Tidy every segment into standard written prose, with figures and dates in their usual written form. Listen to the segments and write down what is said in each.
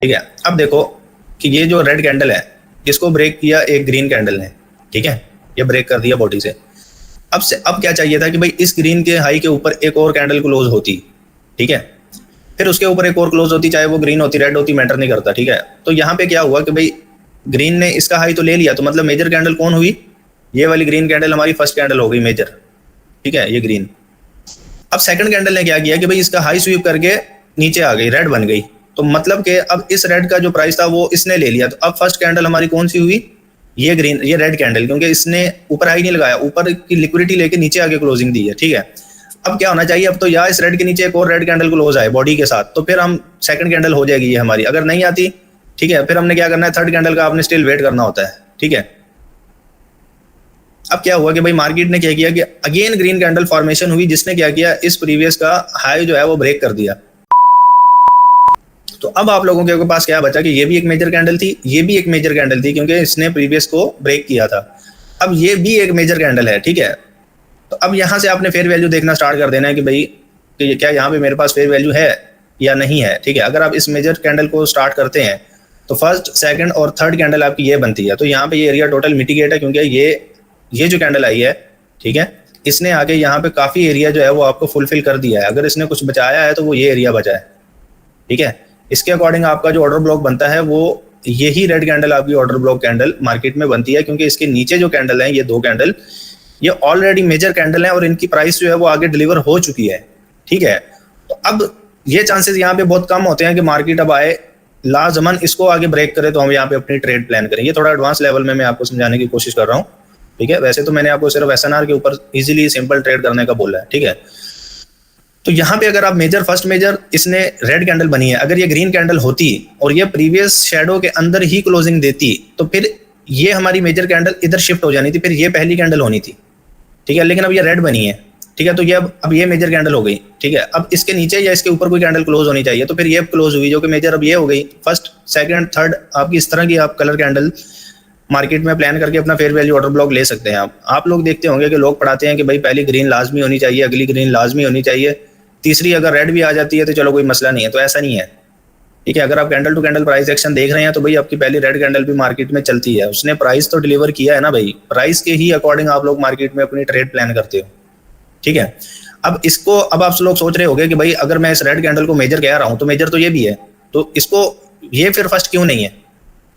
ठीक है। अब देखो कि ये जो रेड कैंडल है इसको ब्रेक किया एक ग्रीन कैंडल ने, ठीक है, ये ब्रेक कर दिया बॉडी से। अब क्या चाहिए था कि भाई इस ग्रीन के हाई के ऊपर एक और कैंडल क्लोज होती, ठीक है, फिर उसके ऊपर एक और क्लोज होती, चाहे वो ग्रीन होती रेड होती मैटर नहीं करता, ठीक है। तो यहाँ पे क्या हुआ कि भाई ग्रीन ने इसका हाई तो ले लिया, तो मतलब मेजर कैंडल कौन हुई, ये वाली ग्रीन कैंडल हमारी फर्स्ट कैंडल हो गई मेजर, ठीक है, ये ग्रीन। अब सेकंड कैंडल ने क्या किया कि भाई इसका हाई स्वीप करके नीचे आ गई, रेड बन गई, तो मतलब कि अब इस रेड का जो प्राइस था वो इसने ले लिया। तो अब फर्स्ट कैंडल हमारी कौन सी हुई, ये ग्रीन, ये रेड कैंडल, क्योंकि इसने ऊपर हाई नहीं लगाया, ऊपर की लिक्विडिटी लेके नीचे आके क्लोजिंग दी है, ठीक है। अब क्या होना चाहिए, अब तो या इस रेड के नीचे एक और रेड कैंडल क्लोज आए बॉडी के साथ, तो फिर हम सेकंड कैंडल हो जाएगी ये हमारी। अगर नहीं आती, ठीक है, फिर हमने क्या करना है, थर्ड कैंडल का आपने स्टिल वेट करना होता है, ठीक है। अब क्या हुआ कि भाई मार्केट ने क्या किया कि अगेन ग्रीन कैंडल फॉर्मेशन हुई, जिसने क्या किया, इस प्रीवियस का हाई जो है वो ब्रेक कर दिया। तो अब आप लोगों के पास क्या बचा कि ये भी एक मेजर कैंडल थी, ये भी एक मेजर कैंडल थी, क्योंकि इसने प्रीवियस को ब्रेक किया था। अब ये भी एक मेजर कैंडल है, ठीक है। तो अब यहाँ से आपने फेयर वैल्यू देखना स्टार्ट कर देना है कि भाई कि क्या यहाँ पे मेरे पास फेयर वैल्यू है या नहीं है, ठीक है। अगर आप इस मेजर कैंडल को स्टार्ट करते हैं तो फर्स्ट, सेकंड और थर्ड कैंडल आपकी ये बनती है, तो यहाँ पे ये एरिया टोटल मिटिगेट है, क्योंकि ये जो कैंडल आई है, ठीक है, इसने आगे यहाँ पे काफी एरिया जो है वो आपको फुलफिल कर दिया है। अगर इसने कुछ बचाया है तो वो ये एरिया बचा है, ठीक है। इसके अकॉर्डिंग आपका जो ऑर्डर ब्लॉक बनता है वो यही रेड कैंडल आपकी ऑर्डर ब्लॉक कैंडल मार्केट में बनती है, क्योंकि इसके नीचे जो कैंडल है, ये दो कैंडल, ये ऑलरेडी मेजर कैंडल है और इनकी प्राइस जो है वो आगे डिलीवर हो चुकी है, ठीक है। तो अब ये चांसेस यहाँ पे बहुत कम होते हैं कि मार्केट अब आए लाजमन इसको आगे ब्रेक करे तो हम यहाँ पे अपनी ट्रेड प्लान करें। ये थोड़ा एडवांस लेवल में मैं आपको समझाने की कोशिश कर रहा हूँ, ठीक है। वैसे तो मैंने आपको सिर्फ एसएनआर के ऊपर इजीली सिंपल ट्रेड करने का बोला है, ठीक है। तो यहाँ पे अगर आप मेजर, फर्स्ट मेजर इसने रेड कैंडल बनी है, अगर ये ग्रीन कैंडल होती और ये प्रीवियस शेडो के अंदर ही क्लोजिंग देती तो फिर ये हमारी मेजर कैंडल इधर शिफ्ट हो जानी थी, फिर ये पहली कैंडल होनी थी, ठीक है। लेकिन अब ये रेड बनी है, ठीक है, तो ये अब ये मेजर कैंडल हो गई, ठीक है। अब इसके नीचे या इसके ऊपर कोई कैंडल क्लोज होनी चाहिए, तो फिर ये क्लोज हुई जो कि मेजर अब ये हो गई। फर्स्ट, सेकंड, थर्ड आपकी इस तरह की आप कलर कैंडल मार्केट में प्लान करके अपना फेयर वैल्यू ऑर्डर ब्लॉक ले सकते हैं। आप लोग देखते होंगे कि लोग पढ़ाते हैं कि भाई पहली ग्रीन लाजमी होनी चाहिए, अगली ग्रीन लाजमी होनी चाहिए, तीसरी अगर रेड भी आ जाती है तो चलो कोई मसला नहीं है, तो ऐसा नहीं है, ठीक है। अगर आप candle to candle price action देख रहे हैं तो भाई आपकी पहली रेड कैंडल भी मार्केट में चलती है, उसने प्राइस तो डिलीवर किया है ना भाई, प्राइस के ही अकॉर्डिंग आप लोग मार्केट में अपनी ट्रेड प्लान करते हो, ठीक है। अब आप लोग सोच रहे होंगे कि भाई अगर मैं इस रेड कैंडल को मेजर कह रहा हूं तो मेजर तो ये भी है, तो इसको ये फिर फर्स्ट क्यों नहीं है,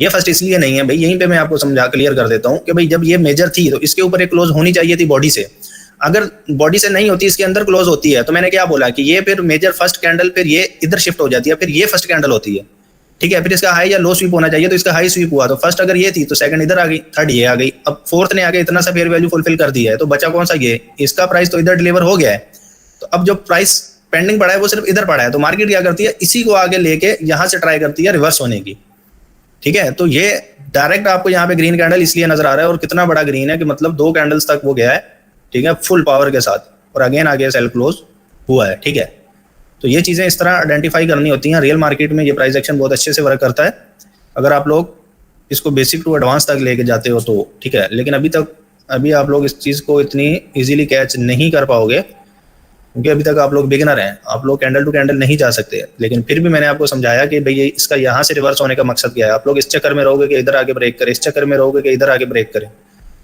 ये फर्स्ट इसलिए नहीं है भाई, यहीं पे मैं आपको समझा क्लियर कर देता हूं कि भाई जब ये मेजर थी तो इसके ऊपर एक क्लोज होनी चाहिए थी बॉडी से, अगर बॉडी से नहीं होती, इसके अंदर क्लोज होती है, तो मैंने क्या बोला कि ये फिर मेजर फर्स्ट कैंडल, फिर ये इधर शिफ्ट हो जाती है, फिर ये फर्स्ट कैंडल होती है, ठीक है। फिर इसका हाई या लो स्वीप होना चाहिए, तो इसका हाई स्वीप हुआ, तो फर्स्ट अगर ये थी तो सेकंड इधर आ गई, थर्ड ये आ गई, अब फोर्थ ने आगे इतना सा फेयर वैल्यू फुलफिल कर दिया है, तो बचा कौन सा, ये, इसका प्राइस तो इधर डिलीवर हो गया है। तो अब जो प्राइस पेंडिंग पड़ा है वो सिर्फ इधर पड़ा है, तो मार्केट क्या करती है, इसी को आगे लेके यहां से ट्राई करती है रिवर्स होने की, ठीक है। तो ये डायरेक्ट आपको यहाँ पे ग्रीन कैंडल इसलिए नजर आ रहा है, और कितना बड़ा ग्रीन है कि मतलब 2 कैंडल्स तक वो गया है, ठीक है, फुल पावर के साथ, और अगेन आगे सेल क्लोज हुआ है, ठीक है। तो ये चीजें इस तरह आइडेंटिफाई करनी होती हैं। रियल मार्केट में ये प्राइस एक्शन बहुत अच्छे से वर्क करता है अगर आप लोग इसको बेसिक टू एडवांस तक लेके जाते हो तो, ठीक है। लेकिन अभी आप लोग इस चीज को इतनी इजीली कैच नहीं कर पाओगे, क्योंकि अभी तक आप लोग बिगिनर हैं, आप लोग कैंडल टू कैंडल नहीं जा सकते। लेकिन फिर भी मैंने आपको समझाया कि भाई इसका यहाँ से रिवर्स होने का मकसद क्या है। आप लोग इस चक्कर में रहोगे कि इधर आके ब्रेक करे, इस चक्कर में रहोगे कि इधर आके ब्रेक करे,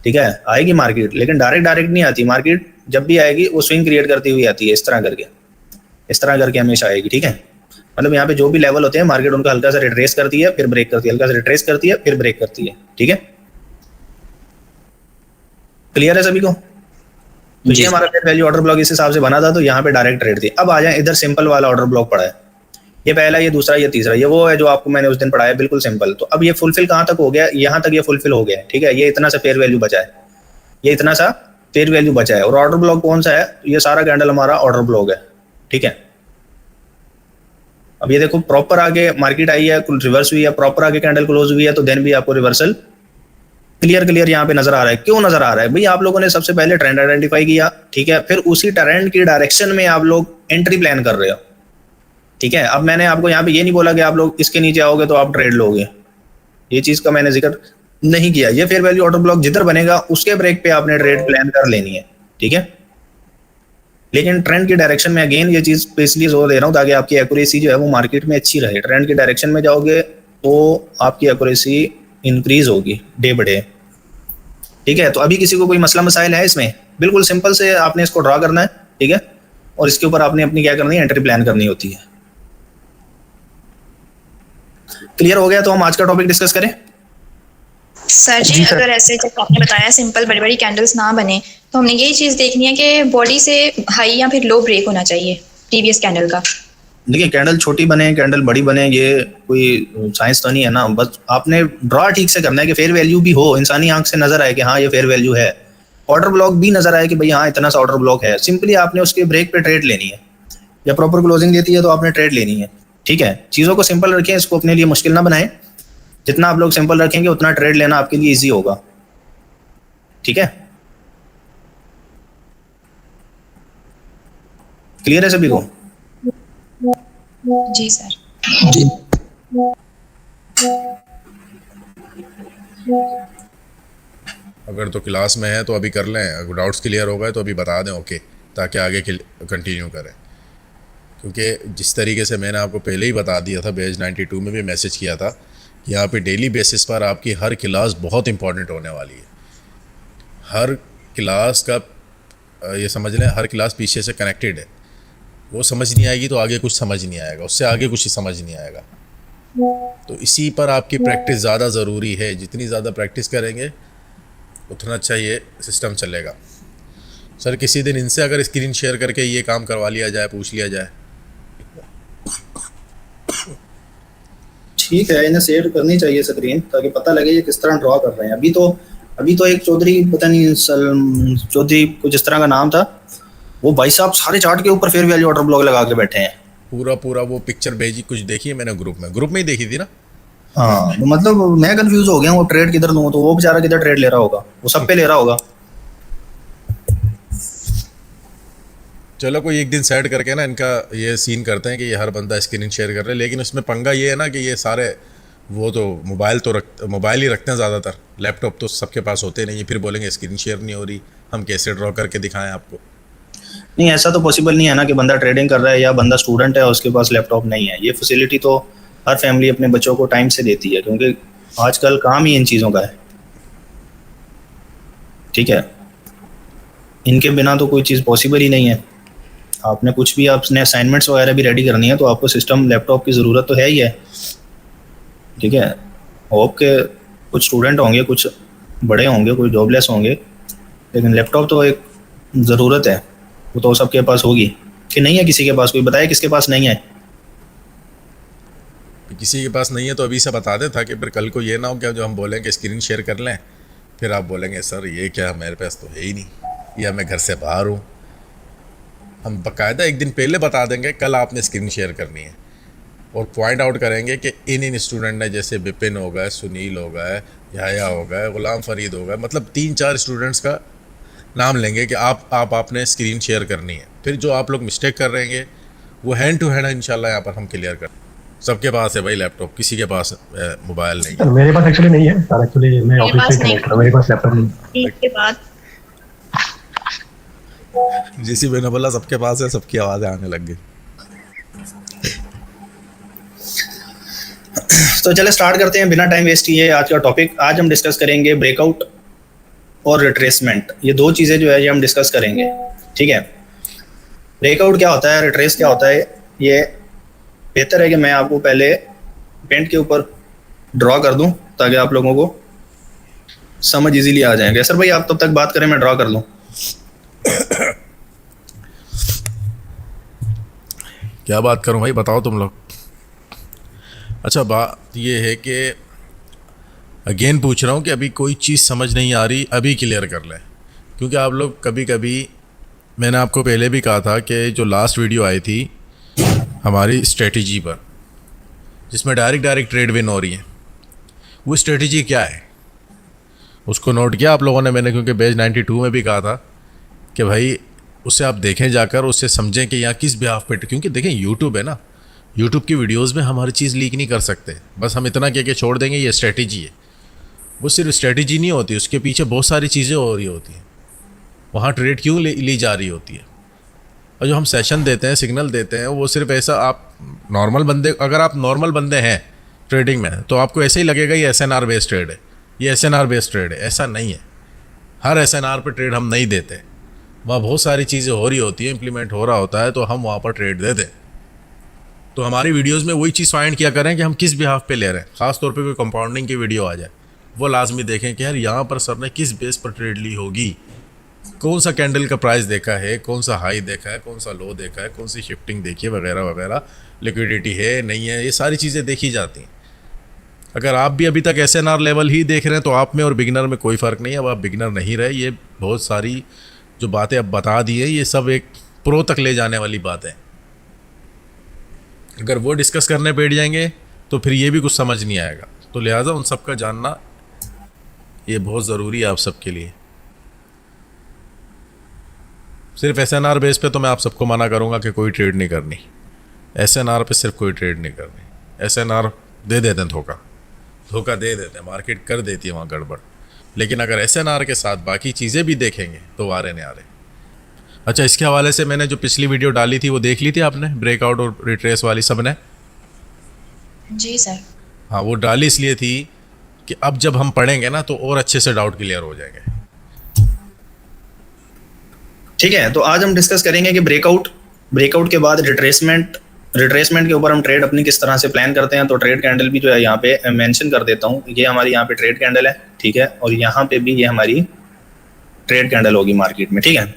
ठीक है। आएगी मार्केट, लेकिन डायरेक्ट नहीं आती मार्केट, जब भी आएगी वो स्विंग क्रिएट करती हुई आती है, इस तरह करके हमेशा आएगी, ठीक है। मतलब यहाँ पे जो भी लेवल होते हैं मार्केट उनका हल्का सा रिट्रेस करती है, फिर ब्रेक करती है, हल्का सा रिट्रेस करती है, फिर ब्रेक करती है, ठीक है। क्लियर है सभी को? तो ये हमारा फेयर वैल्यू ऑर्डर ब्लॉक इस हिसाब से बना था, तो यहाँ पे डायरेक्ट ट्रेड थी। अब आ जाए इधर सिंपल वाला ऑर्डर ब्लॉक पड़ा है, ये पहला, ये दूसरा, ये तीसरा, ये वो है जो आपको मैंने उस दिन पढ़ाया, बिल्कुल सिंपल। तो अब ये फुलफिल कहाँ तक हो गया, यहाँ तक ये फुलफिल हो गया, ठीक है। ये इतना सा फेयर वैल्यू बचा है, ये इतना सा फेयर वैल्यू बचा है, और ऑर्डर ब्लॉक कौन सा है, ये सारा कैंडल हमारा ऑर्डर ब्लॉक है, ठीक है। अब ये देखो प्रॉपर आगे मार्केट आई है, रिवर्स हुई है, प्रॉपर आगे कैंडल क्लोज हुई है, तो देन भी आपको रिवर्सल क्लियर यहाँ पे नजर आ रहा है। क्यों नजर आ रहा है भाई, आप लोगों ने सबसे पहले ट्रेंड आइडेंटिफाई किया, ठीक है, फिर उसी ट्रेंड की डायरेक्शन में आप लोग एंट्री प्लान कर रहे हो, ठीक है। अब मैंने आपको यहाँ पे ये नहीं बोला कि आप लोग इसके नीचे आओगे तो आप ट्रेड लोगे, ये चीज का मैंने जिक्र नहीं किया। ये फेयर वैल्यू ऑर्डर ब्लॉक जिधर बनेगा उसके ब्रेक पे आपने ट्रेड प्लान कर लेनी है, ठीक है। लेकिन ट्रेंड की डायरेक्शन में अगेन ये चीज़ पे इसलिए जोर दे रहा हूँ ताकि आपकी एक्यूरेसी जो है वो मार्केट में अच्छी रहे। ट्रेंड की डायरेक्शन में जाओगे तो आपकी एक्यूरेसी इंक्रीज होगी डे बाय डे। ठीक है, तो अभी किसी को कोई मसला मसाइल है इसमें? बिल्कुल सिंपल से आपने इसको ड्रा करना है, ठीक है, और इसके ऊपर आपने अपनी क्या करनी है, एंट्री प्लान करनी होती है। क्लियर हो गया? तो हम आज का टॉपिक डिस्कस करें। सर जी अगर ऐसे जब आपने बताया सिंपल बड़ी बड़ी कैंडल्स ना बने, तो हमने यही चीज देखनी है कि बॉडी से हाई या फिर लो ब्रेक होना चाहिए प्रीवियस कैंडल का। देखिए, कैंडल छोटी बने कैंडल बड़ी बने ये कोई साइंस तो नहीं है ना, बस आपने ड्रॉ ठीक से करना है कि फेयर वैल्यू भी हो, इंसानी आंख से नजर आए कि हाँ ये फेयर वैल्यू है, ऑर्डर ब्लॉक भी नजर आए कि भाई हाँ इतना सा ऑर्डर ब्लॉक है। सिंपली आपने उसके ब्रेक पे ट्रेड लेनी है, या प्रॉपर क्लोजिंग देती है तो आपने ट्रेड लेनी है। ठीक है, चीज़ों को सिंपल रखें, इसको अपने लिए मुश्किल ना बनाएं। जितना आप लोग सिंपल रखेंगे उतना ट्रेड लेना आपके लिए ईजी होगा। ठीक है, क्लियर है सभी को? जी सर। जी। अगर तो क्लास में है तो अभी कर लें, अगर डाउट्स क्लियर हो गए तो अभी बता दें, ओके, ताकि आगे कंटिन्यू करें। क्योंकि जिस तरीके से मैंने आपको पहले ही बता दिया था, पेज 92 में भी मैसेज किया था कि यहाँ पे डेली बेसिस पर आपकी हर क्लास बहुत इंपॉर्टेंट होने वाली है। हर क्लास का ये समझ लें, हर क्लास पीछे से कनेक्टेड है। वो समझ नहीं आएगी तो आगे कुछ समझ नहीं आएगा, उससे आगे कुछ ही समझ नहीं आएगा। तो इसी पर आपकी प्रैक्टिस ज़्यादा ज़रूरी है। जितनी ज़्यादा प्रैक्टिस करेंगे उतना अच्छा ये सिस्टम चलेगा। सर किसी दिन इनसे अगर स्क्रीन शेयर करके ये काम करवा लिया जाए, पूछ लिया जाए। ठीक है, इन्हें शेयर करनी चाहिए स्क्रीन, ताकि पता लगे ये किस तरह ड्रॉ कर रहे हैं। अभी तो एक चौधरी, पता नहीं चौधरी कुछ इस तरह का नाम था, वो भाई साहब सारे चार्ट के ऊपर फेयर वैल्यू ऑर्डर ब्लॉक लगा के बैठे हैं। पूरा वो पिक्चर भेजी, कुछ देखी है मैंने ग्रुप में ही देखी थी ना। हाँ, तो मतलब मैं कंफ्यूज हो गया हूँ, ट्रेड किधर लूँ, तो वो बेचारा किधर ट्रेड ले रहा होगा, वो सब पे ले रहा होगा। चलो कोई एक दिन सेट करके ना इनका ये सीन करते हैं कि ये हर बंदा स्क्रीन शेयर कर रहे हैं। लेकिन उसमें पंगा ये है ना कि ये सारे वो तो मोबाइल ही रखते हैं ज़्यादातर, लैपटॉप तो सबके पास होते नहीं है। फिर बोलेंगे स्क्रीन शेयर नहीं हो रही, हम कैसे ड्रॉ करके दिखाएं आपको। नहीं, ऐसा तो पॉसिबल नहीं है ना कि बंदा ट्रेडिंग कर रहा है या बंदा स्टूडेंट है और उसके पास लैपटॉप नहीं है। ये फैसिलिटी तो हर फैमिली अपने बच्चों को टाइम से देती है, क्योंकि आजकल काम ही इन चीज़ों का है। ठीक है, इनके बिना तो कोई चीज़ पॉसिबल ही नहीं है। आपने कुछ भी आपने असाइनमेंट्स वगैरह भी रेडी करनी है तो आपको सिस्टम लैपटॉप की ज़रूरत तो है ही है। ठीक है, होप के कुछ स्टूडेंट होंगे, कुछ बड़े होंगे, कुछ जॉबलेस होंगे, लेकिन लैपटॉप तो एक ज़रूरत है, वो तो सबके पास होगी। कि नहीं है किसी के पास? कोई बताए किसके पास नहीं है? किसी के पास नहीं है तो अभी से बता दें, ताकि फिर कल को ये ना हो क्या जो हम बोलेंगे स्क्रीन शेयर कर लें, फिर आप बोलेंगे सर ये क्या, मेरे पास तो है ही नहीं, या मैं घर से बाहर हूँ। हम बाकायदा एक दिन पहले बता देंगे कल आपने स्क्रीन शेयर करनी है, और पॉइंट आउट करेंगे कि इन स्टूडेंट ने, जैसे विपिन हो गए, सुनील हो गए, याया हो गए, गुलाम फरीद हो गए, मतलब 3-4 स्टूडेंट्स का नाम लेंगे कि आपने स्क्रीन शेयर करनी है। फिर जो आप लोग मिस्टेक कर रहे हैं वो हैंड टू हैंड इंशाल्लाह यहाँ पर हम क्लियर कर। सबके पास है भाई लैपटॉप, किसी के पास मोबाइल नहीं है। मेरे पास एक्चुअली नहीं है सर, एक्चुअली मैं ऑफिस से कनेक्ट हूं, मेरे पास लैपटॉप नहीं है। के बाद जिसी मैंने बोला सबके पास है, सबकी आवाज़ें आने लग गई। तो चले स्टार्ट करते हैं बिना टाइम वेस्ट किए आज का टॉपिक। आज हम डिस्कस करेंगे ब्रेकआउट और रिट्रेसमेंट। ये दो चीज़ें जो है ये हम डिस्कस करेंगे। ठीक है, ब्रेकआउट क्या होता है, रिट्रेस क्या होता है, ये बेहतर है कि मैं आपको पहले पेंट के ऊपर ड्रॉ कर दूं ताकि आप लोगों को समझ इजीली आ जाएगा। सर भाई आप तब तक बात करें, मैं ड्रॉ कर लूं। क्या बात करूं भाई, बताओ तुम लोग। अच्छा, बात ये है कि अगेन पूछ रहा हूँ कि अभी कोई चीज़ समझ नहीं आ रही, अभी क्लियर कर लें। क्योंकि आप लोग कभी कभी, मैंने आपको पहले भी कहा था कि जो लास्ट वीडियो आई थी हमारी स्ट्रेटजी पर, जिसमें डायरेक्ट ट्रेड विन हो रही है, वो स्ट्रेटजी क्या है उसको नोट किया आप लोगों ने? मैंने क्योंकि पेज 92 में भी कहा था कि भाई उससे आप देखें जाकर, उससे समझें कि यहाँ किस बिहाफ पे। क्योंकि देखें यूट्यूब है ना, यूट्यूब की वीडियोस में हम हर चीज़ लीक नहीं कर सकते। बस हम इतना कह के छोड़ देंगे ये स्ट्रेटजी है। वो सिर्फ स्ट्रेटजी नहीं होती, उसके पीछे बहुत सारी चीज़ें हो रही होती हैं। वहाँ ट्रेड क्यों ली जा रही होती है, और जो हम सेशन देते हैं, सिग्नल देते हैं, वो सिर्फ ऐसा, आप नॉर्मल बंदे, अगर आप नॉर्मल बंदे हैं ट्रेडिंग में, तो आपको ऐसे ही लगेगा ये SNR बेस्ड ट्रेड है, ये SNR बेस्ड ट्रेड है। ऐसा नहीं है, हर SNR पे ट्रेड हम नहीं देते। वहाँ बहुत सारी चीज़ें हो रही होती है, इम्प्लीमेंट हो रहा होता है, तो हम वहाँ पर ट्रेड देते हैं। तो हमारी वीडियोस में वही चीज़ फाइंड किया करें कि हम किस बिहाफ पे ले रहे हैं। ख़ास तौर पे कोई कंपाउंडिंग की वीडियो आ जाए, वो लाजमी देखें कि यार यहाँ पर सर ने किस बेस पर ट्रेड ली होगी, कौन सा कैंडल का प्राइस देखा है, कौन सा हाई देखा है, कौन सा लो देखा है, कौन सी शिफ्टिंग देखी है, वगैरह वगैरह, लिक्विडिटी है नहीं है, ये सारी चीज़ें देखी जाती हैं। अगर आप भी अभी तक SNR लेवल ही देख रहे हैं तो आप में और बिगिनर में कोई फ़र्क नहीं है। अब आप बिगिनर नहीं रहे, ये बहुत सारी जो बातें अब बता दी है, ये सब एक प्रो तक ले जाने वाली बात है। अगर वो डिस्कस करने बैठ जाएंगे तो फिर ये भी कुछ समझ नहीं आएगा। तो लिहाजा उन सब का जानना ये बहुत ज़रूरी है आप सबके लिए। सिर्फ SNR बेस पे तो मैं आप सबको मना करूँगा कि कोई ट्रेड नहीं करनी। SNR पे सिर्फ कोई ट्रेड नहीं करनी। SNR दे देते हैं धोखा दे देते हैं, मार्केट कर देती है वहाँ गड़बड़। लेकिन अगर SNR के साथ बाकी चीज़ें भी देखेंगे तो आ रहे। अच्छा, इसके हवाले से मैंने जो पिछली वीडियो डाली थी वो देख ली थी आपने, ब्रेकआउट और रिट्रेस वाली, सब ने? जी सर। हाँ, वो डाली इसलिए थी कि अब जब हम पढ़ेंगे ना तो और अच्छे से डाउट क्लियर हो जाएंगे। ठीक है, तो आज हम डिस्कस करेंगे कि ब्रेकआउट के बाद रिट्रेसमेंट के ऊपर हम ट्रेड अपनी किस तरह से प्लान करते हैं। तो ट्रेड कैंडल भी जो है यहाँ पे मेंशन कर देता हूँ। ये हमारी यहाँ पे ट्रेड कैंडल है, ठीक है, और यहाँ पे भी ये हमारी ट्रेड कैंडल होगी मार्केट में, ठीक है।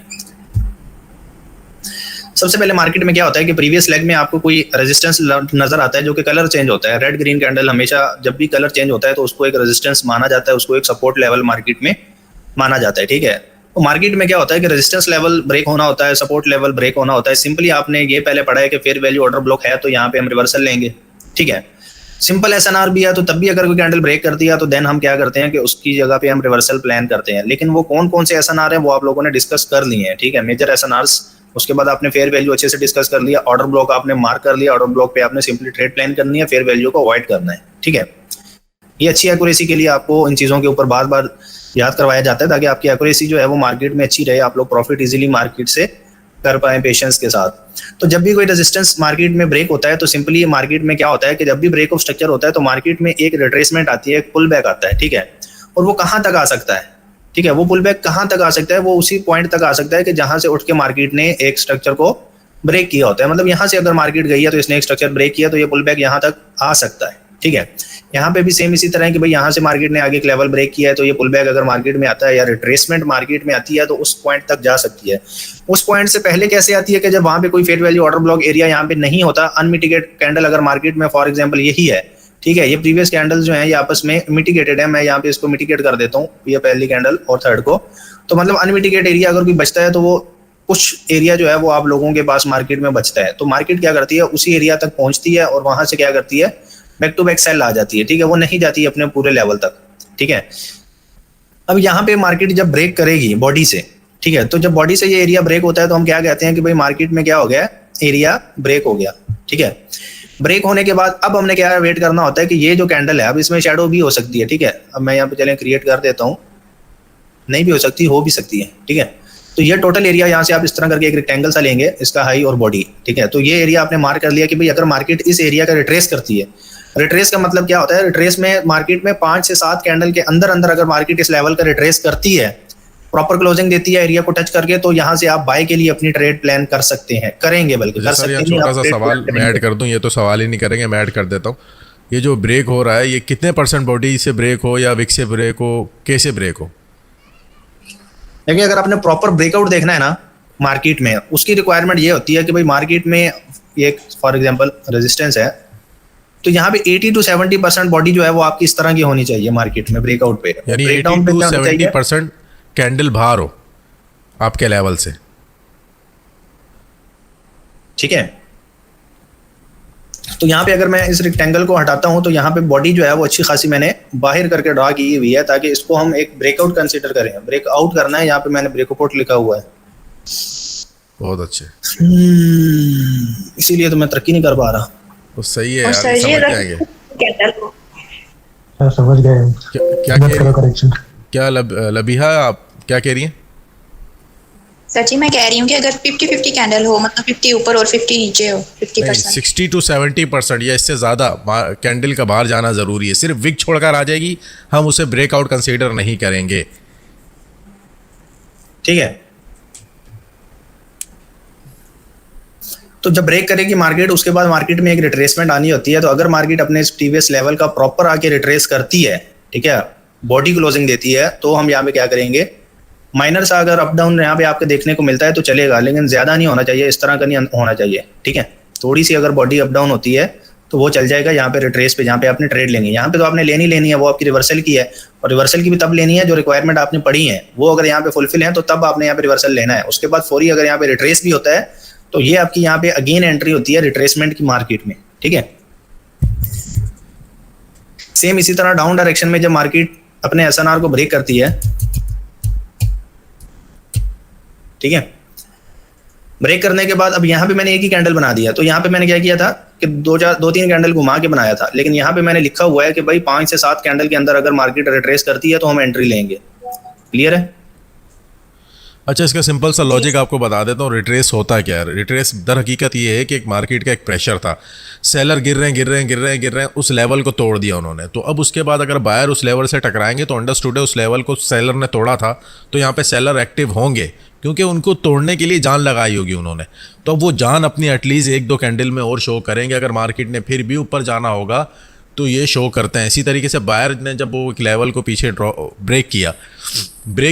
सबसे पहले मार्केट में क्या होता है कि प्रीवियस लेग में आपको कोई रेजिस्टेंस नजर आता है जो कि कलर चेंज होता है। रेड ग्रीन कैंडल हमेशा जब भी कलर चेंज होता है तो उसको एक रेजिस्टेंस माना जाता है, उसको एक सपोर्ट लेवल मार्केट में माना जाता है, ठीक है। तो मार्केट में क्या होता है कि रेजिस्टेंस लेवल ब्रेक होना होता है, सपोर्ट लेवल ब्रेक होना होता है। सिंपली आपने ये पहले पढ़ा है कि फेयर वैल्यू ऑर्डर ब्लॉक है तो यहाँ पे हम रिवर्सल लेंगे, ठीक है। सिंपल SNR भी है तो तब भी अगर कोई कैंडल ब्रेक करती है तो देन हम क्या करते हैं कि उसकी जगह पे हम रिवर्सल प्लान करते हैं। लेकिन वो कौन कौन से SNR है वो आप लोगों ने डिस्कस कर लिए हैं, ठीक है, मेजर SNRs। उसके बाद आपने फेयर वैल्यू अच्छे से डिस्कस कर लिया, ऑर्डर ब्लॉक आपने मार्क कर लिया, ऑर्डर ब्लॉक पे आपने सिंपली ट्रेड प्लान करनी है, फेयर वैल्यू को अवॉइड करना है, ठीक है। ये अच्छी एक्यूरेसी के लिए आपको इन चीज़ों के ऊपर बार बार याद करवाया जाता है ताकि आपकी एक्यूरेसी जो है वो मार्केट में अच्छी रहे, आप लोग प्रॉफिट इजीली मार्केट से कर पाए पेशेंस के साथ। तो जब भी कोई रेजिस्टेंस मार्केट में ब्रेक होता है तो सिंपली मार्केट में क्या होता है कि जब भी ब्रेक ऑफ स्ट्रक्चर होता है तो मार्केट में एक रिट्रेसमेंट आती है, एक पुल बैक आता है, ठीक है। और वो कहाँ तक आ सकता है, ठीक है, वो पुल बैक कहाँ तक आ सकता है, वो उसी पॉइंट तक आ सकता है कि जहां से उठ के मार्केट ने एक स्ट्रक्चर को ब्रेक किया होता है। मतलब यहाँ से अगर मार्केट गई है तो इसने एक स्ट्रक्चर ब्रेक किया तो ये पुल बैक यहाँ तक आ सकता है, ठीक है। यहाँ पे भी सेम इसी तरह है कि भाई यहाँ से मार्केट ने आगे एक लेवल ब्रेक किया है तो ये पुल बैक अगर मार्केट में आता है या रिट्रेसमेंट मार्केट में आती है तो उस पॉइंट तक जा सकती है। उस पॉइंट से पहले कैसे आती है कि जब वहां पे कोई fair value order block area यहाँ पे नहीं होता, अनमिटिगेट कैंडल अगर मार्केट में फॉर एग्जाम्पल यही है, ठीक है, ये प्रीवियस कैंडल जो है ये आपस में मिटिगेटेड है। मैं यहाँ पे इसको मिटिगेट कर देता हूँ, ये पहली कैंडल और थर्ड को। तो मतलब अनमिटिगेट एरिया अगर कोई बचता है तो वो कुछ एरिया जो है वो आप लोगों के पास मार्केट में बचता है। तो मार्केट क्या करती है, उसी एरिया तक पहुंचती है और वहां से क्या करती है, बैक टू बैक सेल आ जाती है, ठीक है, वो नहीं जाती है अपने पूरे लेवल तक, ठीक है। अब यहाँ पे मार्केट जब ब्रेक करेगी बॉडी से, ठीक है, तो जब बॉडी से ये एरिया ब्रेक होता है तो हम क्या कहते हैं कि भाई मार्केट में क्या हो गया, एरिया ब्रेक हो गया, ठीक है। ब्रेक होने के बाद अब हमने क्या वेट करना होता है कि ये जो कैंडल है अब इसमें शेडो भी हो सकती है, ठीक है। अब मैं यहाँ पे चलें क्रिएट कर देता हूँ, नहीं भी हो सकती, हो भी सकती है, ठीक है। तो ये टोटल एरिया यहाँ से आप इस तरह करके एक रेक्टेंगल सा लेंगे, इसका हाई और बॉडी, ठीक है। तो ये एरिया आपने मार्क कर लिया कि भाई अगर मार्केट इस एरिया का रिट्रेस करती है, रिट्रेस का मतलब क्या होता है, रिट्रेस में मार्केट में 5 से 7 कैंडल के अंदर अंदर अगर मार्केट इस लेवल का रिट्रेस करती है, प्रॉपर क्लोजिंग देती है एरिया को टच करके, तो यहाँ से आप बाय के लिए अपनी ट्रेड प्लान कर सकते हैं, करेंगे, बल्कि कर सकते हैं। छोटा सा सवाल मैं ऐड कर दूं, ये तो सवाल ही नहीं करेंगे, मैं ऐड कर देता हूँ। ये जो ब्रेक हो रहा है ये कितने % बॉडी से ब्रेक हो या विक से ब्रेक हो, कैसे ब्रेक हो? देखिए, अगर आपने प्रॉपर ब्रेकआउट देखना है ना मार्केट में, उसकी रिक्वायरमेंट ये होती है कि भाई मार्केट में एक फॉर एग्जांपल रेजिस्टेंस है तो यहाँ पे 80 to 70% बॉडी जो है वो आपकी इस तरह की होनी चाहिए मार्केट में ब्रेकआउट पे। यानी 80 to 70% कैंडल बाहर हो आपके लेवल से, ठीक है। तो यहाँ पे अगर मैं इस रेक्टेंगल को हटाता हूँ तो यहाँ पे बॉडी जो है वो अच्छी खासी मैंने बाहर करके ड्रा की हुई है ताकि इसको हम एक ब्रेकआउट कंसीडर करें। ब्रेकआउट करना है, यहाँ पे मैंने ब्रेकआउट लिखा हुआ है, बहुत अच्छे। इसीलिए तो मैं तरक्की नहीं कर पा रहा। तो सही है यार, समझ जाएंगे। समझ गए। क्या लबीहा आप क्या कह रही हैं? सर जी मैं कह रही हूँ कि अगर 50-50 कैंडल हो, मतलब 50 ऊपर और 50 नीचे हो, नहीं, 50%। 60 to 70% या इससे ज़्यादा कैंडल का बाहर जाना ज़रूरी है। सिर्फ विक छोड़कर आ जाएगी, हम उसे ब्रेकआउट कंसीडर नहीं करेंगे। ठीक है, तो जब ब्रेक करेगी मार्केट, उसके बाद मार्केट में एक रिट्रेसमेंट आनी होती है। तो अगर मार्केट अपने प्रीवियस लेवल का प्रॉपर आके रिट्रेस करती है, ठीक है, बॉडी क्लोजिंग देती है, तो हम यहाँ पे क्या करेंगे, माइनर सा अगर अप डाउन यहाँ पे आपको देखने को मिलता है तो चलेगा, लेकिन ज्यादा नहीं होना चाहिए, इस तरह का नहीं होना चाहिए। ठीक है, थोड़ी सी अगर बॉडी अप डाउन होती है तो वो चल जाएगा यहाँ पे रिट्रेस पे, जहाँ पे आपने ट्रेड लेनी है। यहाँ पे तो आपने लेनी है, वो आपकी रिवर्सल की है, और रिवर्सल की भी तब लेनी है जो रिक्वायरमेंट आपने पढ़ी है वो अगर यहाँ पे फुलफिल है, तो तब आपने यहाँ पे रिवर्सल लेना है। उसके बाद फौरी अगर यहाँ पे रिट्रेस भी होता है तो ये आपकी यहाँ पे अगेन एंट्री होती है रिट्रेसमेंट की मार्केट में। ठीक है, सेम इसी तरह डाउन डायरेक्शन में जब मार्केट अपने एसएनआर को ब्रेक करती है, ठीक है, ब्रेक करने के बाद अब यहाँ पे मैंने एक ही कैंडल बना दिया। तो यहाँ पे मैंने क्या किया था कि दो तीन कैंडल घुमा के बनाया था, लेकिन यहाँ पे मैंने लिखा हुआ है कि भाई 5 से 7 कैंडल के अंदर अगर मार्केट रिट्रेस करती है तो हम एंट्री लेंगे। क्लियर है? अच्छा, इसका सिंपल सा लॉजिक आपको बता देता हूँ। रिट्रेस होता क्या है? रिट्रेस दर हकीकत ये है कि एक मार्केट का एक प्रेशर था, सेलर गिर रहे हैं, उस लेवल को तोड़ दिया उन्होंने। तो अब उसके बाद अगर बायर उस लेवल से टकराएंगे तो अंडरस्टूड है उस लेवल को सेलर ने तोड़ा था, तो यहाँ पे सेलर एक्टिव होंगे क्योंकि उनको तोड़ने के लिए जान लगाई होगी उन्होंने। तो अब वो जान अपनी एटलीस्ट 1-2 कैंडल में और शो करेंगे। अगर मार्केट ने फिर भी ऊपर जाना होगा तो ये शो करते हैं। इसी तरीके से बायर ने जब वो एक लेवल को पीछे ब्रेक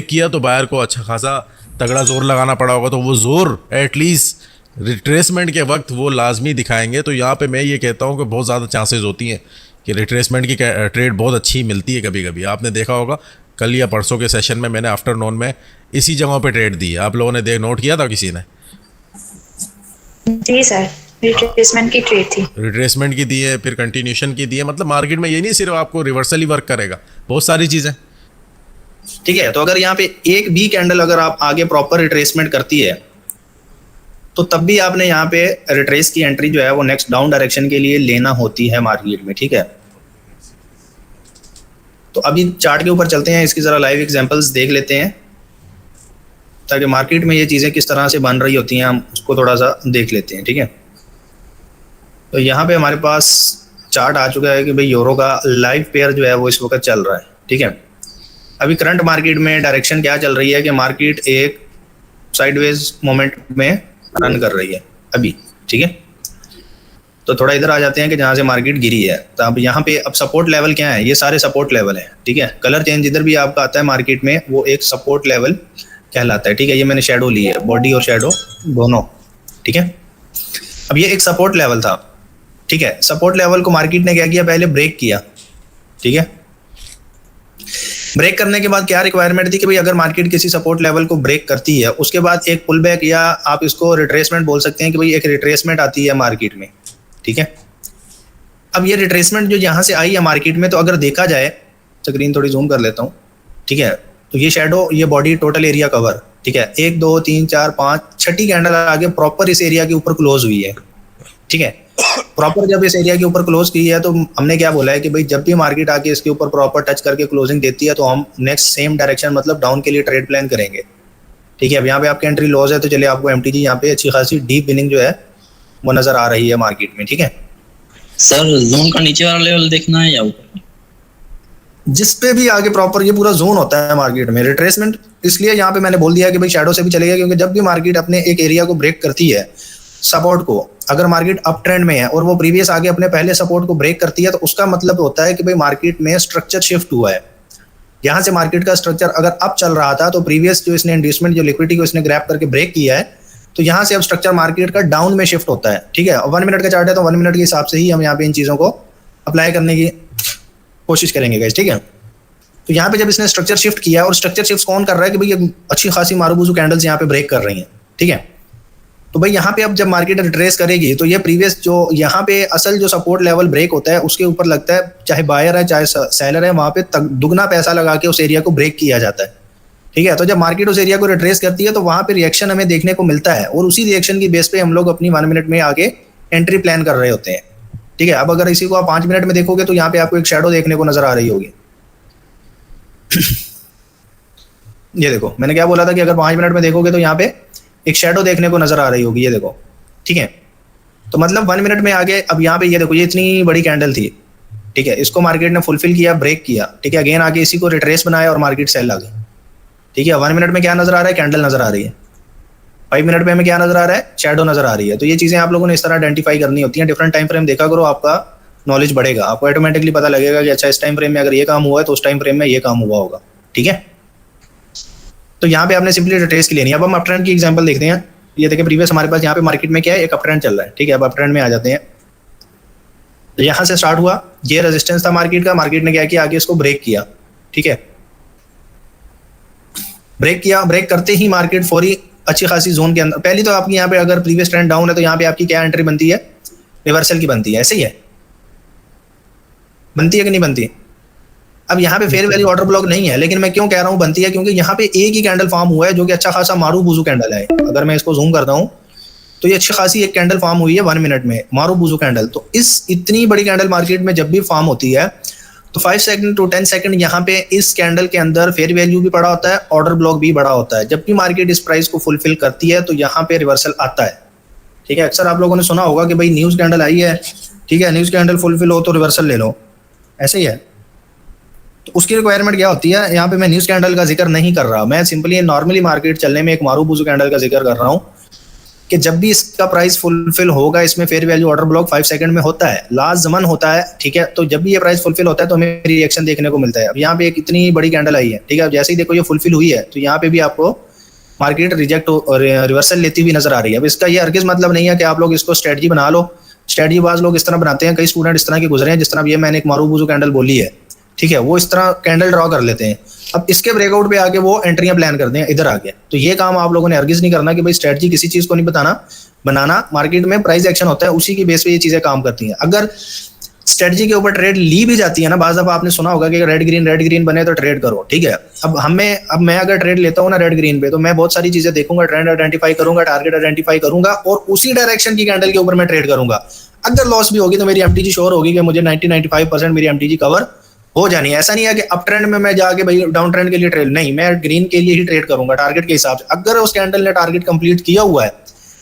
किया तो बायर को अच्छा खासा तगड़ा जोर लगाना पड़ा होगा, तो वो जोर एटलीस्ट रिट्रेसमेंट के वक्त वो लाजमी दिखाएंगे। तो यहाँ पे मैं ये कहता हूँ कि बहुत ज़्यादा चांसेस होती हैं कि रिट्रेसमेंट की ट्रेड बहुत अच्छी मिलती है। कभी कभी आपने देखा होगा कल या परसों के सेशन में मैंने आफ्टरनून में इसी जगहों पे ट्रेड दी है, आप लोगों ने नोट किया था किसी ने? जी सर, रिट्रेसमेंट की ट्रेड थी, रिट्रेसमेंट की दी है, फिर कंटिन्यूशन की दी है। मतलब मार्केट में ये नहीं सिर्फ आपको रिवर्सल ही वर्क करेगा, बहुत सारी चीज़ें। ठीक है, तो अगर यहाँ पे एक भी कैंडल अगर आप आगे प्रॉपर रिट्रेसमेंट करती है तो तब भी आपने यहाँ पे रिट्रेस की एंट्री जो है वो नेक्स्ट डाउन डायरेक्शन के लिए लेना होती है मार्केट में। ठीक है, तो अभी चार्ट के ऊपर चलते हैं, इसकी जरा लाइव एग्जांपल्स देख लेते हैं ताकि मार्केट में ये चीज़ें किस तरह से बन रही होती हैं हम उसको थोड़ा सा देख लेते हैं। ठीक है, तो यहाँ पे हमारे पास चार्ट आ चुका है कि भाई यूरो का लाइव पेयर जो है वो इस वक्त चल रहा है। ठीक है, अभी करंट मार्केट में डायरेक्शन क्या चल रही है कि मार्केट एक साइडवेज मोमेंट में रन कर रही है अभी। ठीक है, तो थोड़ा इधर आ जाते हैं कि जहाँ से मार्केट गिरी है। तो अब यहाँ पे अब सपोर्ट लेवल क्या है, ये सारे सपोर्ट लेवल हैं। ठीक है, कलर चेंज इधर भी आपका आता है मार्केट में, वो एक सपोर्ट लेवल कहलाता है। ठीक है, ये मैंने शेडो ली है, बॉडी और शेडो दोनों। ठीक है, अब ये एक सपोर्ट लेवल था। ठीक है, सपोर्ट लेवल को मार्केट ने क्या किया, पहले ब्रेक किया। ठीक है, ब्रेक करने के बाद क्या रिक्वायरमेंट थी कि भाई अगर मार्केट किसी सपोर्ट लेवल को ब्रेक करती है उसके बाद एक पुल बैक या आप इसको रिट्रेसमेंट बोल सकते हैं कि भाई एक रिट्रेसमेंट आती है मार्केट में। ठीक है, अब ये रिट्रेसमेंट जो यहाँ से आई है मार्केट में, तो अगर देखा जाए, स्क्रीन थोड़ी जूम कर लेता हूँ। ठीक है, तो ये शेडो, ये बॉडी, टोटल एरिया कवर। ठीक है, 1 2 3 4 5 छठी कैंडल आगे प्रॉपर इस एरिया के ऊपर क्लोज हुई है। ठीक है, प्रॉपर जब इस एरिया के ऊपर क्लोज की है तो हमने क्या बोला है कि भाई जब भी मार्केट आके इसके ऊपर प्रॉपर टच करके क्लोजिंग देती है तो हम नेक्स्ट सेम डायरेक्शन मतलब डाउन के लिए ट्रेड प्लान करेंगे। ठीक है, अब यहाँ पे आपकी एंट्री लॉस है तो चलिए आपको एमटीजी यहाँ पे अच्छी खासी डीप विनिंग जो है वो नजर आ रही है मार्केट में। ठीक है सर, जोन का नीचे वाला लेवल देखना है या ऊपर? जिस पे भी आगे प्रॉपर ये पूरा जोन होता है मार्केट में रिट्रेसमेंट, इसलिए यहाँ पे मैंने बोल दिया कि भाई शैडो से भी चलेगा, क्योंकि जब भी मार्केट अपने एक एरिया को ब्रेक करती है सपोर्ट को, अगर मार्केट अप ट्रेंड में है और वो प्रीवियस आगे अपने पहले सपोर्ट को ब्रेक करती है तो उसका मतलब होता है कि भाई मार्केट में स्ट्रक्चर शिफ्ट हुआ है। यहाँ से मार्केट का स्ट्रक्चर अगर अप चल रहा था तो प्रीवियस जो इसने इंड्यूसमेंट जो लिक्विडिटी को इसने ग्रैब करके ब्रेक किया है, तो यहाँ से अब स्ट्रक्चर मार्केट का डाउन में शिफ्ट होता है। ठीक है, 1 मिनट का चार्ट है तो 1 मिनट के हिसाब से ही हम यहाँ पे इन चीज़ों को अप्लाई करने की कोशिश करेंगे गाइस। ठीक है, तो यहाँ पे जब इसने स्ट्रक्चर शिफ्ट किया, और स्ट्रक्चर शिफ्ट कौन कर रहा है कि भाई अच्छी खासी मारूबूजू कैंडल्स यहाँ पे ब्रेक कर रही हैं। ठीक है, तो भाई यहाँ पे अब जब मार्केट रिट्रेस करेगी तो ये प्रीवियस जो यहाँ पे असल जो सपोर्ट लेवल ब्रेक होता है उसके ऊपर लगता है, चाहे बायर है चाहे सेलर है, वहाँ पे दुगना पैसा लगा के उस एरिया को ब्रेक किया जाता है। ठीक है, तो जब मार्केट उस एरिया को रिट्रेस करती है तो वहाँ पे रिएक्शन हमें देखने को मिलता है, और उसी रिएक्शन की बेस पे हम लोग अपनी 1 मिनट में आगे एंट्री प्लान कर रहे होते हैं। ठीक है, अब अगर इसी को आप 5 मिनट में देखोगे तो यहाँ पे आपको एक शैडो देखने को नजर आ रही होगी। ये देखो, मैंने क्या बोला था कि अगर 5 मिनट में देखोगे तो यहाँ पे एक शेडो देखने को नजर आ रही होगी, ये देखो, ठीक है। तो मतलब 1 मिनट में आगे, अब यहाँ पे ये देखो, ये इतनी बड़ी कैंडल थी, ठीक है, इसको मार्केट ने फुलफिल किया, ब्रेक किया, ठीक है, अगेन आगे इसी को रिट्रेस बनाया और मार्केट सेल आ गई, ठीक है। 1 मिनट में क्या नजर आ रहा है, कैंडल नजर आ रही है। 5 मिनट में हमें क्या नजर आ रहा है, शैडो नजर आ रही है। तो ये चीजें आप लोगों ने इस तरह आइडेंटिफाई करनी होती हैं। डिफरेंट टाइम फ्रेम देखा करो, आपका नॉलेज बढ़ेगा, आपको ऑटोमेटिकली पता लगेगा कि अच्छा इस टाइम फ्रेम में अगर ये काम हुआ है तो उस टाइम फ्रेम में ये काम हुआ होगा, ठीक है। तो यहाँ पे आपने सिंपली रिट्रेस की लेनी है। अब हम अप ट्रेंड की एग्जांपल देखते हैं। ये देखें प्रीवियस हमारे पास यहाँ पे मार्केट में क्या है, एक अप ट्रेंड चल रहा है, ठीक है। अब अप ट्रेंड में आ जाते हैं। तो यहाँ से स्टार्ट हुआ, ये रेजिस्टेंस था मार्केट का, मार्केट ने क्या किया, आगे इसको ब्रेक किया, ठीक है। ब्रेक किया, ब्रेक करते ही मार्केट फौरी अच्छी खासी जोन के अंदर, पहली तो आपकी यहाँ पे अगर प्रीवियस ट्रेंड डाउन है तो यहाँ पे आपकी क्या एंट्री बनती है, रिवर्सल की बनती है, ऐसे ही है, बनती है कि नहीं बनती। अब यहाँ पे फेयर वैल्यू ऑर्डर ब्लॉक नहीं है, लेकिन मैं क्यों कह रहा हूँ बनती है, क्योंकि यहाँ पे एक ही कैंडल फॉर्म हुआ है जो कि अच्छा खासा मारू बुजू कैंडल है। अगर मैं इसको जूम करता हूँ तो ये अच्छी खासी एक कैंडल फॉर्म हुई है 1 मिनट में, मारू बुजू कैंडल। तो इस इतनी बड़ी कैंडल मार्केट में जब भी फॉर्म होती है तो 5 सेकंड टू 10 सेकंड यहाँ पे इस कैंडल के अंदर फेयर वैल्यू भी बड़ा होता है, ऑर्डर ब्लॉक भी बड़ा होता है। जब भी मार्केट इस प्राइस को फुलफिल करती है तो यहाँ पे रिवर्सल आता है, ठीक है। अक्सर आप लोगों ने सुना होगा कि भाई न्यूज कैंडल आई है, ठीक है, न्यूज कैंडल फुलफिल हो तो रिवर्सल ले लो, ऐसे ही है। तो उसकी रिक्वायरमेंट क्या होती है, यहाँ पे मैं न्यूज कैंडल का जिक्र नहीं कर रहा, मैं सिंपली नॉर्मली मार्केट चलने में एक मारू बुजू कैंडल का जिक्र कर रहा हूँ कि जब भी इसका प्राइस फुलफिल होगा, इसमें fair value order block 5 second में होता है, लाजमन होता है, ठीक है। तो जब भी ये प्राइस फुलफिल होता है तो हमें रिएक्शन देखने को मिलता है। अब यहाँ पे एक इतनी बड़ी कैंडल आई है, ठीक है, अब जैसे ही देखो ये फुलफिल हुई है तो यहाँ पे भी आपको मार्केट रिजेक्ट और रिवर्सल लेती हुई नजर आ रही है। अब इसका ये हरगिज मतलब नहीं है कि आप लोग इसको स्ट्रेटजी बना लो। स्ट्रेटजी बाज लोग इस तरह बनाते हैं, कई स्टूडेंट इस तरह के गुजरे हैं, जिस तरह ये मैंने एक मारू बुजू कैंडल बोली है, ठीक है, वो इस तरह कैंडल ड्रॉ कर लेते हैं। अब इसके ब्रेकआउट पे आके वो एंट्रियां प्लान करते हैं इधर आके। तो ये काम आप लोगों ने हरगिज नहीं करना कि भाई स्ट्रेटजी किसी चीज को नहीं बनाना। मार्केट में प्राइस एक्शन होता है, उसी की बेस पे ये चीजें काम करती हैं। अगर स्ट्रेटजी के ऊपर ट्रेड ली भी जाती है ना, बाज़ दफा आपने सुना होगा कि रेड ग्रीन बने तो ट्रेड करो, ठीक है। अब मैं अगर ट्रेड लेता हूँ ना रेड ग्रीन पे, तो मैं बहुत सारी चीजें देखूंगा, ट्रेंड आइडेंटिफाई करूंगा, टारगेट आइडेंटिफाई करूंगा और उसी डायरेक्शन की कैंडल के ऊपर मैं ट्रेड करूंगा। अगर लॉस भी होगी तो मेरी एमटीजी श्योर होगी कि मुझे 90-95% मेरी एमटीजी कवर हो जानी है। ऐसा नहीं है कि अप ट्रेंड में मैं जाके भाई डाउन ट्रेंड के लिए ट्रेड, नहीं, मैं ग्रीन के लिए ही ट्रेड करूंगा टारगेट के हिसाब से। अगर उस कैंडल ने टारगेट कंप्लीट किया हुआ है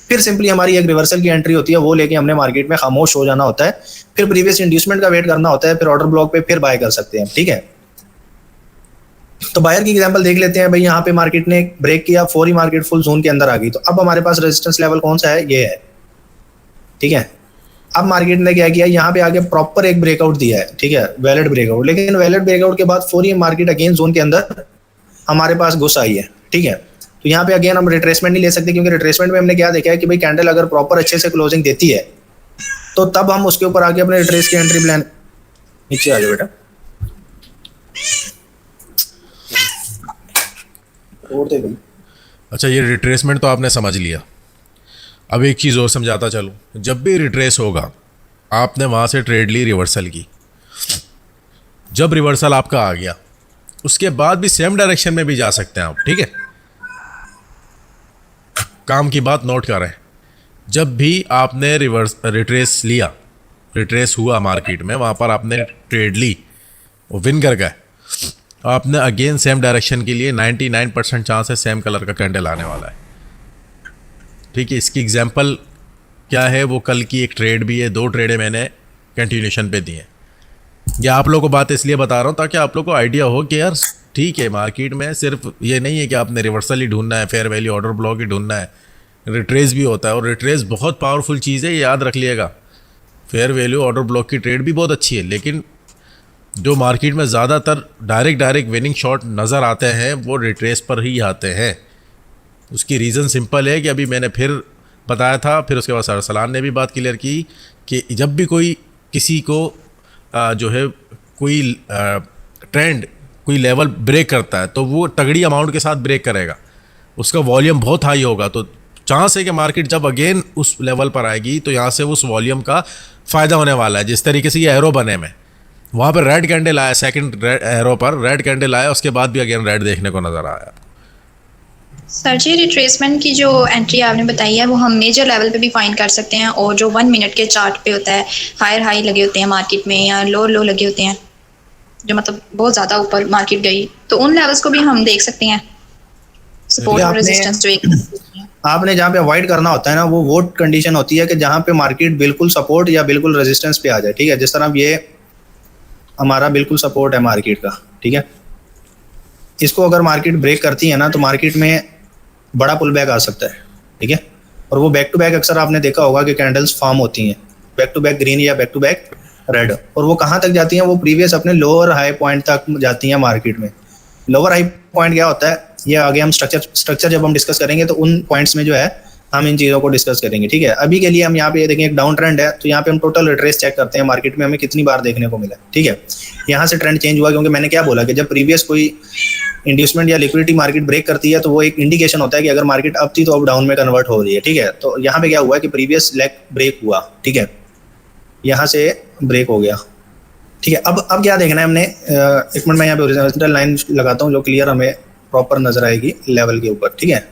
फिर सिंपली हमारी एक रिवर्सल की एंट्री होती है, वो लेके हमने मार्केट में खामोश हो जाना होता है, फिर प्रीवियस इंड्यूसमेंट का वेट करना होता है, फिर ऑर्डर ब्लॉक पे फिर बाय कर सकते हैं, ठीक है। तो बायर की एग्जांपल देख लेते हैं। भाई यहाँ पे मार्केट ने ब्रेक किया, फौरी मार्केट फुल जोन के अंदर आ गई। तो अब हमारे पास रेजिस्टेंस लेवल कौन सा है, ये है, ठीक है। अब मार्केट ने क्या किया, यहाँ पे आगे प्रॉपर एक ब्रेकआउट दिया है, ठीक है, वैलिड ब्रेकआउट। लेकिन वैलिड ब्रेकआउट के बाद फौरी मार्केट अगेन जोन के अंदर हमारे पास घुस आई है, ठीक है। तो यहाँ पे अगेन हम रिट्रेसमेंट नहीं ले सकते, क्योंकि रिट्रेसमेंट में हमने क्या देखा है कि भाई कैंडल अगर प्रॉपर अच्छे से क्लोजिंग देती है तो तब हम उसके ऊपर आके अपने रिट्रेस की एंट्री प्लान। नीचे आ जाओ बेटा, और दे भाई। अच्छा, ये रिट्रेसमेंट तो आपने समझ लिया। अब एक चीज़ और समझाता चलूँ। जब भी रिट्रेस होगा, आपने वहाँ से ट्रेड ली रिवर्सल की, जब रिवर्सल आपका आ गया उसके बाद भी सेम डायरेक्शन में भी जा सकते हैं आप, ठीक है। काम की बात नोट करें। जब भी आपने रिट्रेस लिया, रिट्रेस हुआ मार्केट में, वहाँ पर आपने ट्रेड ली और विन कर गए, आपने अगेन सेम डायरेक्शन के लिए 99% चांस है सेम कलर का कैंडल आने वाला है, ठीक है। इसकी एग्जांपल क्या है, वो कल की एक ट्रेड भी है, 2 ट्रेडें मैंने कंटिन्यूशन पे दी हैं। ये आप लोगों को बात इसलिए बता रहा हूँ ताकि आप लोगों को आइडिया हो कि यार ठीक है, मार्केट में सिर्फ ये नहीं है कि आपने रिवर्सल ही ढूंढना है, फेयर वैल्यू ऑर्डर ब्लॉक ही ढूंढना है, रिट्रेस भी होता है। और रिट्रेस बहुत पावरफुल चीज़ है, याद रख लिएगा। फेयर वैल्यू ऑर्डर ब्लॉक की ट्रेड भी बहुत अच्छी है, लेकिन जो मार्केट में ज़्यादातर डायरेक्ट विनिंग शॉट नज़र आते हैं वो रिट्रेस पर ही आते हैं। उसकी रीज़न सिंपल है कि अभी मैंने फिर बताया था, फिर उसके बाद सर सलान ने भी बात क्लियर की कि जब भी कोई किसी को जो है कोई ट्रेंड कोई लेवल ब्रेक करता है तो वो तगड़ी अमाउंट के साथ ब्रेक करेगा, उसका वॉल्यूम बहुत हाई होगा, तो चांस है कि मार्केट जब अगेन उस लेवल पर आएगी तो यहाँ से उस वॉल्यूम का फ़ायदा होने वाला है। जिस तरीके से ये एरो बने में, वहाँ पर रेड कैंडल आया, सेकंड एरो पर रेड कैंडल आया, उसके बाद भी अगेन रेड देखने को नज़र आया। सर जी, रिट्रेसमेंट की जो एंट्री आपने बताई है वो हम मेजर लेवल पे भी फाइंड कर सकते हैं, और जो 1 मिनट के चार्ट पे होता है, हायर हाई लगे होते हैं मार्केट में या लो लो लगे होते हैं, जो मतलब बहुत ज़्यादा ऊपर मार्केट गई, तो उन लेवल्स को भी हम देख सकते हैं। सपोर्ट और आपने- रेजिस्टेंस जो एक आपने जहाँ पे अवॉइड करना होता है ना, वो कंडीशन होती है कि जहाँ पे मार्केट बिल्कुल सपोर्ट या बिल्कुल रेजिस्टेंस पे आ जाए। ठीक है, जिस तरह ये हमारा बिल्कुल सपोर्ट है मार्केट का। ठीक है, इसको अगर मार्केट ब्रेक करती है ना तो मार्केट में बड़ा पुल बैक आ सकता है। ठीक है, और वो बैक टू बैक अक्सर आपने देखा होगा कि कैंडल्स फॉर्म होती हैं, बैक टू बैक ग्रीन या बैक टू बैक रेड, और वो कहाँ तक जाती हैं, वो प्रीवियस अपने लोअर हाई पॉइंट तक जाती हैं मार्केट में। लोअर हाई पॉइंट क्या होता है, ये आगे हम स्ट्रक्चर जब हम डिस्कस करेंगे तो उन पॉइंट्स में जो है हम इन चीज़ों को डिस्कस करेंगे। ठीक है, अभी के लिए हम यहाँ पे देखें एक डाउन ट्रेंड है, तो यहाँ पे हम टोटल रिट्रेस चेक करते हैं मार्केट में हमें कितनी बार देखने को मिला। ठीक है, यहाँ से ट्रेंड चेंज हुआ, क्योंकि मैंने क्या बोला कि जब प्रीवियस कोई इंड्यूसमेंट या लिक्विडिटी मार्केट ब्रेक करती है तो वो एक इंडिकेशन होता है कि अगर मार्केट अप थी तो अब डाउन में कन्वर्ट हो रही है। ठीक है, तो यहाँ पे क्या हुआ कि प्रीवियस लेग ब्रेक हुआ। ठीक है, यहाँ से ब्रेक हो गया। ठीक है, अब क्या देखना है हमने, एक मिनट मैं यहाँ पे हॉरिजॉन्टल लाइन लगाता हूँ जो क्लियर हमें प्रॉपर नजर आएगी लेवल के ऊपर। ठीक है,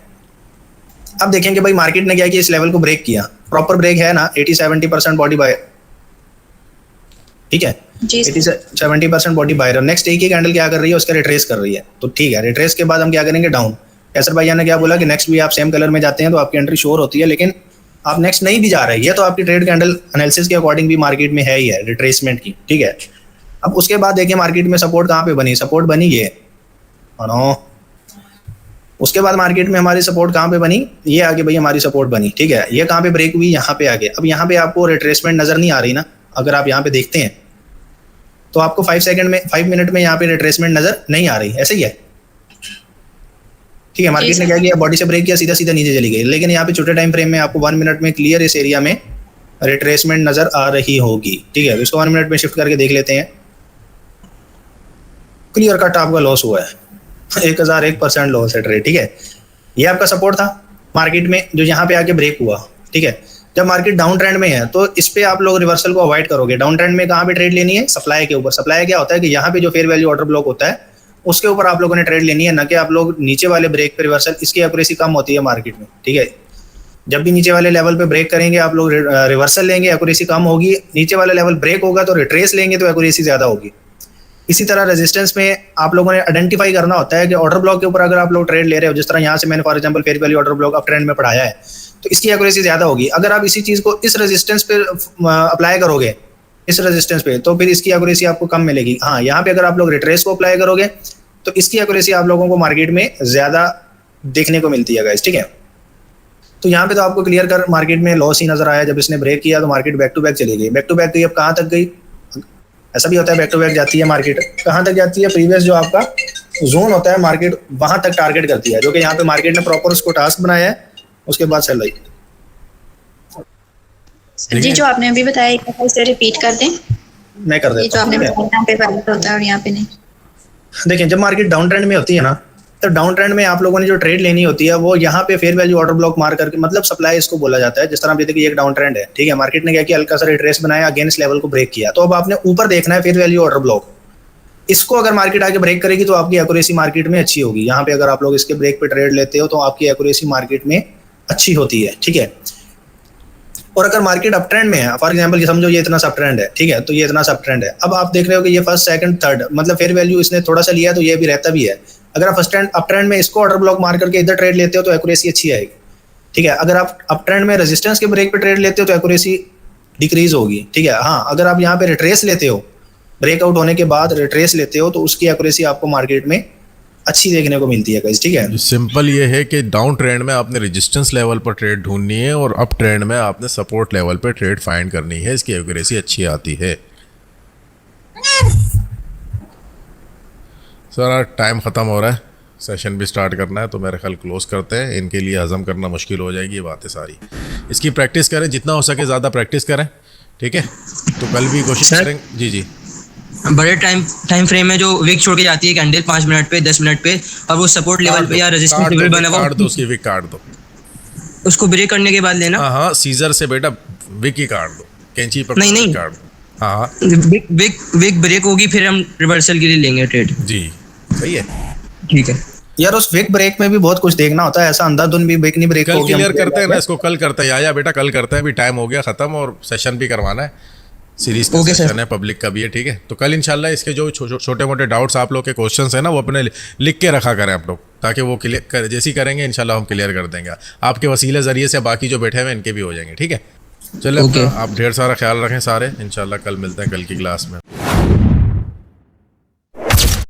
अब देखेंगे भाई मार्केट ने क्या किया, इस लेवल को ब्रेक किया, प्रॉपर ब्रेक है ना 80-70% बॉडी बाय। ठीक है, जी 70% बॉडी बायर। नेक्स्ट एक ही कैंडल क्या कर रही है, उसका रिट्रेस कर रही है, तो ठीक है, रिट्रेस के बाद हम क्या करेंगे, डाउन। कैसर भाई ने क्या बोला कि नेक्स्ट भी आप सेम कलर में जाते हैं तो आपकी एंट्री श्योर होती है, लेकिन आप नेक्स्ट नहीं भी जा रहे, ये तो आपकी ट्रेड कैंडल एनालिसिस के अकॉर्डिंग भी मार्केट में है ही है रिट्रेसमेंट की। ठीक है, अब उसके बाद देखिए मार्केट में सपोर्ट कहाँ पे बनी, सपोर्ट बनी ये, उसके बाद मार्केट में हमारी सपोर्ट कहाँ पे बनी, ये आगे भाई हमारी सपोर्ट बनी। ठीक है, ये कहाँ पे ब्रेक हुई, यहाँ पे आगे। अब यहाँ पे आपको रिट्रेसमेंट नजर नहीं आ रही ना, अगर आप यहाँ पे देखते हैं तो आपको 5 मिनट में यहाँ पे रिट्रेसमेंट नजर नहीं आ रही, ऐसे ही है। ठीक है, मार्केट ने क्या किया, बॉडी से ब्रेक किया, सीधा सीधा नीचे चली गई, लेकिन यहाँ पे छोटे टाइम फ्रेम में आपको 1 मिनट में क्लियर इस एरिया में रिट्रेसमेंट नजर आ रही होगी। ठीक है, तो इसको 1 मिनट में शिफ्ट करके देख लेते हैं। क्लियर कट आपका लॉस हुआ है, 1001% लॉस है ट्रेड। ठीक है, ये आपका सपोर्ट था मार्केट में जो यहाँ पे आके ब्रेक हुआ। ठीक है, जब मार्केट डाउन ट्रेंड में है तो इस पे आप लोग रिवर्सल को अवॉइड करोगे। डाउन ट्रेंड में कहाँ पे ट्रेड लेनी है, सप्लाई के ऊपर। सप्लाई क्या होता है कि यहाँ पे जो फेयर वैल्यू ऑर्डर ब्लॉक होता है उसके ऊपर आप लोगों ने ट्रेड लेनी है, ना कि आप लोग नीचे वाले ब्रेक पे रिवर्सल। इसकी एक्यूरेसी कम होती है मार्केट में। ठीक है, जब भी नीचे वाले लेवल पे ब्रेक करेंगे आप लोग रिवर्सल लेंगे, एक्यूरेसी कम होगी। नीचे वाला लेवल ब्रेक होगा तो रिट्रेस लेंगे तो एक्यूरेसी ज्यादा होगी। इसी तरह रेजिस्टेंस में आप लोगों ने आइडेंटिफाई करना होता है कि ऑर्डर ब्लॉक के ऊपर अगर आप लोग ट्रेड ले रहे हो, जिस तरह यहाँ से मैंने for example fair value order block up trend में पढ़ाया है, तो इसकी एक्यूरेसी ज्यादा होगी। अगर आप इसी चीज को इस रेजिस्टेंस पे अप्लाई करोगे, इस रेजिस्टेंस पे, तो फिर इसकी एक्यूरेसी आपको कम मिलेगी। हाँ, यहाँ पे अगर आप लोग रिट्रेस को अप्लाई करोगे तो इसकी एक्यूरेसी आप लोगों को मार्केट में ज्यादा देखने को मिलती है गाइस। ठीक है, तो यहाँ पे तो आपको क्लियर कर मार्केट में लॉस ही नजर आया। जब इसने ब्रेक किया तो मार्केट बैक टू बैक चली गई। बैक टू बैक गई, अब कहाँ तक गई, ऐसा भी होता है बैक टू बैक जाती है मार्केट, कहाँ तक जाती है, प्रीवियस जो आपका जोन होता है मार्केट वहां तक टारगेट करती है, जो कि यहाँ पे मार्केट ने प्रॉपर उसको टास्क बनाया है, उसके बाद सेल आई। जी जो आपने अभी बताया एक बार इसे रिपीट कर दें। मैं कर ये जो देता आपने हूँ। बताया यहाँ पे वैलिड होता है और यहाँ पे नहीं। देखिए, जब मार्केट डाउन ट्रेंड में होती है ना, तो डाउन ट्रेंड में आप लोगों ने जो ट्रेड लेनी होती है वो यहाँ पे फेयर वैल्यू ऑर्डर ब्लॉक मार करके, मतलब सप्लाई इसको बोला जाता है। जिस तरह आप देखिए कि एक डाउन ट्रेंड है, ठीक है, मार्केट ने क्या किया, हल्का सा रिट्रेस बनाया, अगेंस्ट लेवल को ब्रेक किया, तो अब आपने ऊपर देखना है फेयर वैल्यू ऑर्डर ब्लॉक। इसको अगर मार्केट आगे ब्रेक करेगी तो आपकी एक्यूरेसी मार्केट में अच्छी होगी। यहाँ पे अगर आप लोग इसके ब्रेक पे ट्रेड लेते हो तो आपकी एक्यूरेसी मार्केट में अच्छी होती है। ठीक है, और अगर मार्केट अप ट्रेंड में है, फॉर एग्जांपल समझो ये इतना सब ट्रेंड है, ठीक है, तो ये इतना सब ट्रेंड है। अब आप देख रहे हो कि ये फर्स्ट सेकंड थर्ड, मतलब फेयर वैल्यू इसने थोड़ा सा लिया तो ये भी रहता भी है। अगर आप फर्स्ट ट्रेंड अप ट्रेंड में इसको ऑर्डर ब्लॉक मार करके इधर ट्रेड लेते हो तो एक्यूरेसी अच्छी आएगी। ठीक है, अगर आप अप ट्रेंड में रेजिस्टेंस के ब्रेक पे ट्रेड लेते हो तो एक्यूरेसी डिक्रीज होगी। ठीक है, हाँ, अगर आप यहाँ पे रिट्रेस लेते हो, ब्रेकआउट होने के बाद रिट्रेस लेते हो तो उसकी एक्यूरेसी आपको मार्केट में अच्छी देखने को मिलती है गाइस। ठीक है, सिंपल ये है कि डाउन ट्रेंड में आपने रेजिस्टेंस लेवल पर ट्रेड ढूंढनी है और अप ट्रेंड में आपने सपोर्ट लेवल पर ट्रेड फाइंड करनी है, इसकी एक्यूरेसी अच्छी आती है। सर टाइम ख़त्म हो रहा है, सेशन भी स्टार्ट करना है, तो मेरे ख्याल क्लोज करते हैं। इनके लिए हजम करना मुश्किल हो जाएगी ये बातें सारी। इसकी प्रैक्टिस करें, जितना हो सके ज़्यादा प्रैक्टिस करें, ठीक है। तो कल भी कोशिश करेंगे। जी जी, बड़े टाइम फ्रेम में जो विक छोड़ के जाती है कैंडल 5 मिनट पे 10 मिनट पे, और वो सपोर्ट लेवल पे या रेजिस्टेंस लेवल बना हुआ, काट दो उसकी विक, काट दो उसको ब्रेक करने के बाद लेना। हाँ, सीजर से बेटा विक ही काट दो, कैंची पर नहीं। काट दो। हाँ, विक ब्रेक होगी फिर हम रिवर्सल के लिए लेंगे ट्रेड। जी सही है, ठीक है यार उस विक ब्रेक में भी बहुत कुछ देखना होता है, ऐसा अंधाधुन भी विक नहीं ब्रेक कल क्लियर करते हैं ना इसको, कल करते हैं। या बेटा कल करते हैं, अभी टाइम हो गया ख़त्म और सेशन भी करवाना है, सीरीज का सेशन है, पब्लिक का भी है। ठीक है, तो कल इंशाल्लाह इसके जो छोटे मोटे डाउट्स आप लोग के क्वेश्चंस है ना वो अपने लिख के रखा करें आप लोग, ताकि वो क्लियर कर, जैसे ही करेंगे इंशाल्लाह हम क्लियर कर देंगे आपके वसीले ज़रिए से, बाकी जो बैठे हुए इनके भी हो जाएंगे। ठीक है, चलिए Okay. आप ढेर सारा ख्याल रखें सारे, इंशाल्लाह कल मिलते हैं कल की क्लास में।